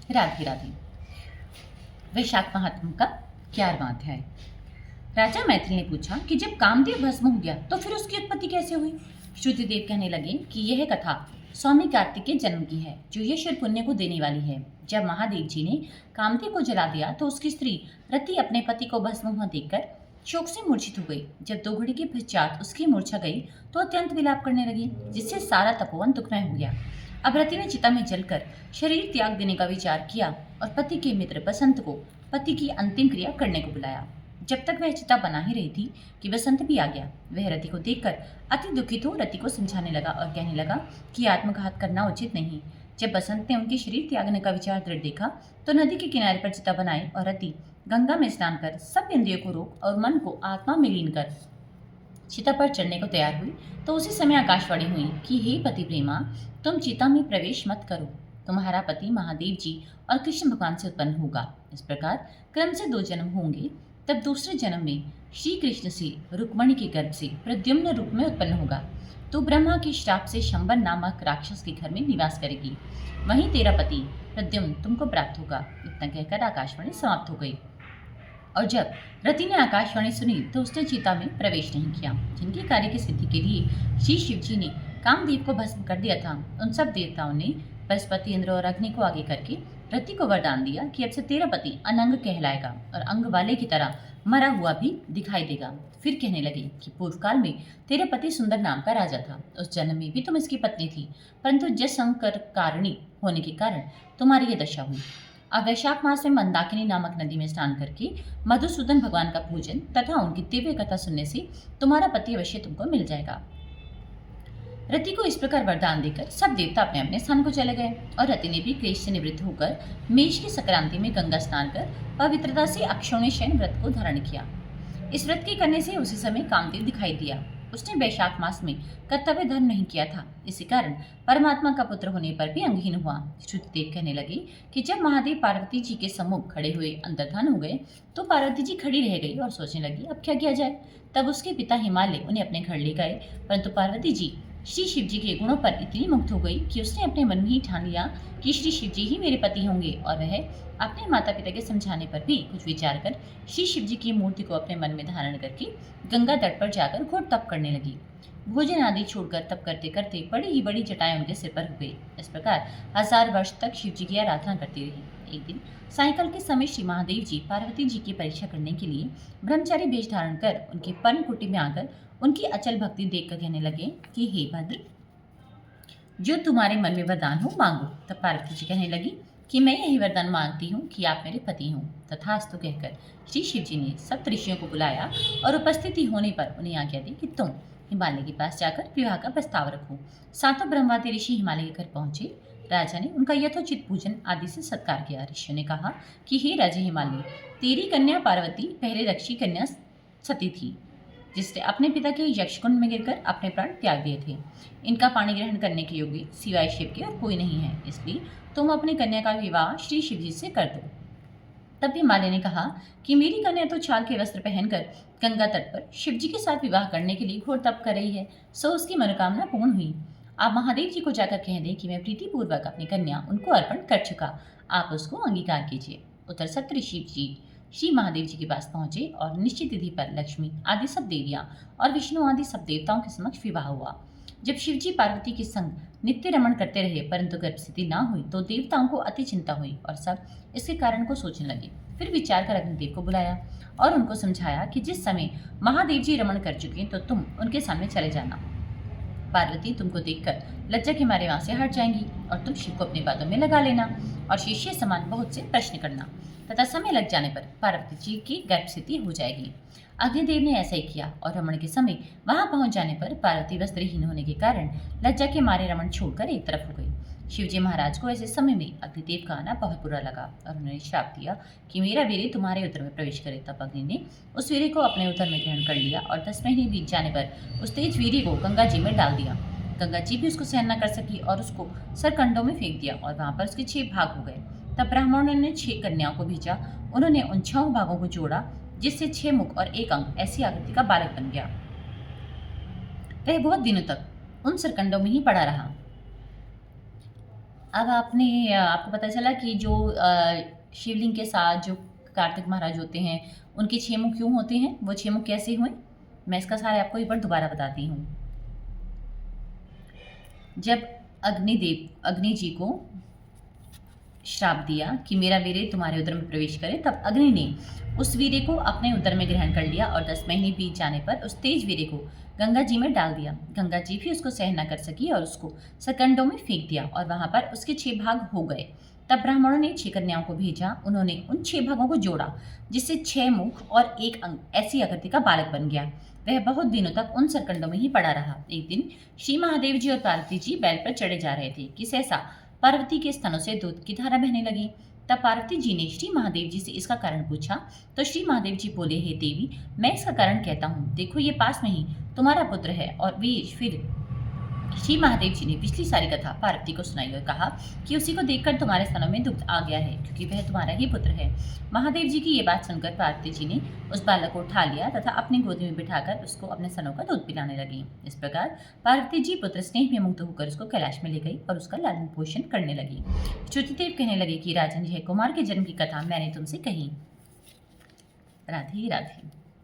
राधे राधे। वैशाख महात्म का 11वां अध्याय। राजा मैथिल ने पूछा कि जब कामदेव भस्म हो गया तो फिर उसकी उत्पत्ति कैसे हुई। श्रुतिदेव कहने लगे कि यह कथा स्वामी कार्तिक के जन्म की है, जो यश और पुण्य को देने वाली है। जब महादेव जी ने कामदेव को जला दिया तो उसकी स्त्री रति अपने पति को भस्म हुआ देखकर शोक से मूर्छित हो गई। जब 2 घड़ी के पश्चात उसकी मूर्छा गई तो अत्यंत विलाप करने लगी, जिससे सारा तपोवन दुखमय हो गया। अब रति ने चिता में जलकर शरीर त्याग देने का विचार किया और पति के मित्र बसंत को पति की अंतिम क्रिया करने को बुलाया। जब तक वह चिता बना ही रही थी कि बसंत भी आ गया। वह रति को देखकर अति दुखित हो रति को समझाने लगा और कहने लगा कि आत्मघात करना उचित नहीं। जब बसंत ने उनके शरीर त्यागने का विचार दृढ़ देखा तो नदी के किनारे पर चिता बनाई और रति गंगा में स्नान कर सब इंद्रियों को रोक और मन को आत्मा में लीन कर चिता पर चढ़ने को तैयार हुई तो उसी समय आकाशवाणी हुई कि हे पति प्रेमा, तुम चिता में प्रवेश मत करो। तुम्हारा पति महादेव जी और कृष्ण भगवान से उत्पन्न होगा। इस प्रकार क्रम से 2 जन्म होंगे। तब दूसरे जन्म में श्री कृष्ण से रुक्मणी के गर्भ से प्रद्युम्न रूप में उत्पन्न होगा। तो ब्रह्मा के श्राप से शंबर नामक राक्षस के घर में निवास करेगी। वहीं तेरा पति प्रद्युम्न तुमको प्राप्त होगा। इतना कहकर आकाशवाणी समाप्त हो गई। और जब रति ने आकाशवाणी सुनी तो उसने चिता में प्रवेश नहीं किया। जिनके कार्य की सिद्धि के लिए श्री शिव जी ने कामदेव को भस्म कर दिया था, उन सब देवताओं ने बृहस्पति, इंद्र और अग्नि को आगे करके रति को वरदान दिया कि अब से तेरा पति अनंग कहलाएगा और अंग वाले की तरह मरा हुआ भी दिखाई देगा। फिर कहने लगे कि पूर्व काल में तेरा पति सुंदर नाम का राजा था। उस जन्म में भी तुम इसकी पत्नी थी, परंतु जसंकर कारणी होने के कारण तुम्हारी यह दशा हुई। अब वैशाख मास में मंदाकिनी नामक नदी में स्नान करके मधुसूदन भगवान का पूजन तथा उनकी दिव्य कथा सुनने से तुम्हारा पति अवश्य तुमको मिल जाएगा। रति को इस प्रकार वरदान देकर सब देवता अपने अपने स्थान को चले गए और रति ने भी क्लेश से निवृत्त होकर मेष की संक्रांति में गंगा स्नान कर पवित्रता से अक्षौणी शयन व्रत को धारण किया। इस व्रत के करने से उसी समय कामदेव दिखाई दिया। उसने वैशाख मास में कर्तव्य धर्म नहीं किया था, इसी कारण परमात्मा का पुत्र होने पर भी अंगहीन हुआ। श्रुतिदेव कहने लगे कि जब महादेव पार्वती जी के सम्मुख खड़े हुए अंतर्धान हो गए तो पार्वती जी खड़ी रह गई और सोचने लगी अब क्या किया जाए। तब उसके पिता हिमालय उन्हें अपने घर ले गए, परंतु पार्वती जी श्री शिव जी के गुणों पर इतनी मुग्ध हो गई कि उसने अपने मन में ही ठान लिया कि श्री शिव जी ही मेरे पति होंगे। और वह अपने माता पिता के समझाने पर भी कुछ विचार कर श्री शिव जी की मूर्ति को अपने मन में धारण करके गंगा तट पर जाकर घोर तप करने लगी। भोजन आदि छोड़कर तप करते करते बड़ी ही बड़ी जटाएं उनके सिर पर हो गई। इस प्रकार 1000 वर्ष तक शिव जी की आराधना करती रही। एक दिन सायंकाल के समय श्री महादेव जी पार्वती जी की परीक्षा करने के लिए ब्रह्मचारी वेश धारण कर उनके पर्ण कुटी में आकर उनकी अचल भक्ति देखकर कहने लगे कि हे भद्र, जो तुम्हारे मन में वरदान हो मांगो। तब पार्वती जी कहने लगी कि मैं यही वरदान मांगती हूँ कि आप मेरे पति हों। तथास्तु कहकर श्री शिव जी ने सब ऋषियों को बुलाया और उपस्थिति होने पर उन्हें आज्ञा दी कि तुम हिमालय के पास जाकर विवाह का प्रस्ताव रखो। सातों ब्रह्मवादी ऋषि हिमालय के घर पहुंचे। राजा ने उनका यथोचित पूजन आदि से सत्कार किया। ऋषियों ने कहा कि हे राजे हिमालय, तेरी कन्या पार्वती पहले रक्षी कन्या सती थी, जिसने अपने पिता के यक्षकुंड में गिरकर अपने प्राण त्याग दिए थे। इनका पानी ग्रहण करने के योग्य सिवाय शिव के और कोई नहीं है, इसलिए तुम अपनी कन्या का विवाह श्री शिव जी से कर दो। तब हिमालय ने कहा कि मेरी कन्या तो छाल के वस्त्र पहनकर गंगा तट पर शिव जी के साथ विवाह करने के लिए घोर तप कर रही है, सो उसकी मनोकामना पूर्ण हुई। आप महादेव जी को जाकर कह दें कि मैं प्रीतिपूर्वक अपनी कन्या उनको अर्पण कर चुका, आप उसको अंगीकार कीजिए। उधर सप्त शिव जी श्री महादेव जी के पास पहुंचे और निश्चित तिथि पर लक्ष्मी आदि सब देवियां और विष्णु आदि सब देवताओं के समक्ष विवाह हुआ। जब शिव जी पार्वती के संग नित्य रमण करते रहे परंतु गर्भस्थिति ना हुई तो देवताओं को अति चिंता हुई और सब इसके कारण को सोचने लगे। फिर विचार कर अग्निदेव को बुलाया और उनको समझाया कि जिस समय महादेव जी रमण कर चुके तो तुम उनके सामने चले जाना। पार्वती तुमको देखकर लज्जा के मारे वहां से हट जाएंगी और तुम शिव को अपनी बातों में लगा लेना और शिष्य समान बहुत से प्रश्न करना तथा समय लग जाने पर पार्वती जी की गर्भस्थिति हो जाएगी। अग्निदेव ने ऐसा ही किया और रमण के समय वहां पहुंच जाने पर पार्वती वस्त्रहीन होने के कारण लज्जा के मारे रमण छोड़कर एक तरफ हो गई। शिवजी महाराज को ऐसे समय में अग्निदेव का आना बहुत बुरा लगा और उन्होंने श्राप दिया कि मेरा वीर्य तुम्हारे उदर में प्रवेश करे। तब अग्नि ने उस वीर्य को अपने उदर में ग्रहण कर लिया और 10 महीने बीत जाने पर उस तेज वीर्य को गंगा जी में डाल दिया। गंगा जी भी उसको सहन न कर सकी और उसको सरकंडों में फेंक दिया और वहां पर उसके 6 भाग हो गए। तब ब्राह्मणों ने 6 कन्याओं को भेजा। उन्होंने उन 6 भागों को जोड़ा जिससे 6 मुख और 1 अंग ऐसी आकृति का बालक बन गया। वह बहुत दिनों तक उन सरकंडों में ही पड़ा रहा। अब आपको पता चला कि जो शिवलिंग के साथ जो कार्तिक महाराज होते हैं, उनके 6 मुख क्यों होते हैं, वो 6 मुख कैसे हुए, मैं इसका सारा आपको एक बार दोबारा बताती हूँ। जब अग्नि जी को श्राप दिया कि मेरा वीर्य तुम्हारे उदर में प्रवेश करे, तब अग्नि ने उस वीर्य को अपने उदर में ग्रहण कर लिया और 10 महीने बीत जाने पर उस तेज वीर्य को गंगा जी में डाल दिया। गंगा जी भी उसको सहन न कर सकी और उसको सकंडों में फेंक दिया और वहां पर उसके 6 भाग हो गए। तब ब्राह्मणों ने 6 कन्याओं को भेजा। उन्होंने उन 6 भागों को जोड़ा, जिससे 6 मुख और 1 अंग ऐसी आकृति का बालक बन गया। वह बहुत दिनों तक उन सरकंडों में ही पड़ा रहा। एक दिन श्री महादेव जी और पार्वती जी बैल पर चढ़े जा रहे थे कि सहसा पार्वती के स्तनों से दूध की धारा बहने लगी। तब पार्वती जी ने श्री महादेव जी से इसका कारण पूछा, तो श्री महादेव जी बोले, हे देवी, मैं इसका कारण कहता हूँ। देखो, ये पास में ही तुम्हारा पुत्र है। और वे फिर श्री महादेव जी ने पिछली सारी कथा पार्वती को सुनाई और कहा कि उसी को देखकर तुम्हारे स्तनों में दुग्ध आ गया है, क्योंकि वह तुम्हारा ही पुत्र है। महादेव जी की ये बात सुनकर पार्वती जी ने उस बालक को उठा लिया तथा अपनी गोदी में बिठाकर उसको अपने स्तनों का दूध पिलाने लगी। इस प्रकार पार्वती जी पुत्र स्नेह में मुग्ध होकर उसको कैलाश में ले गई और उसका लालन पोषण करने लगी। श्रुतिदेव कहने लगे कि राजन, यह कुमार के जन्म की कथा मैंने तुमसे कही। राधे राधे।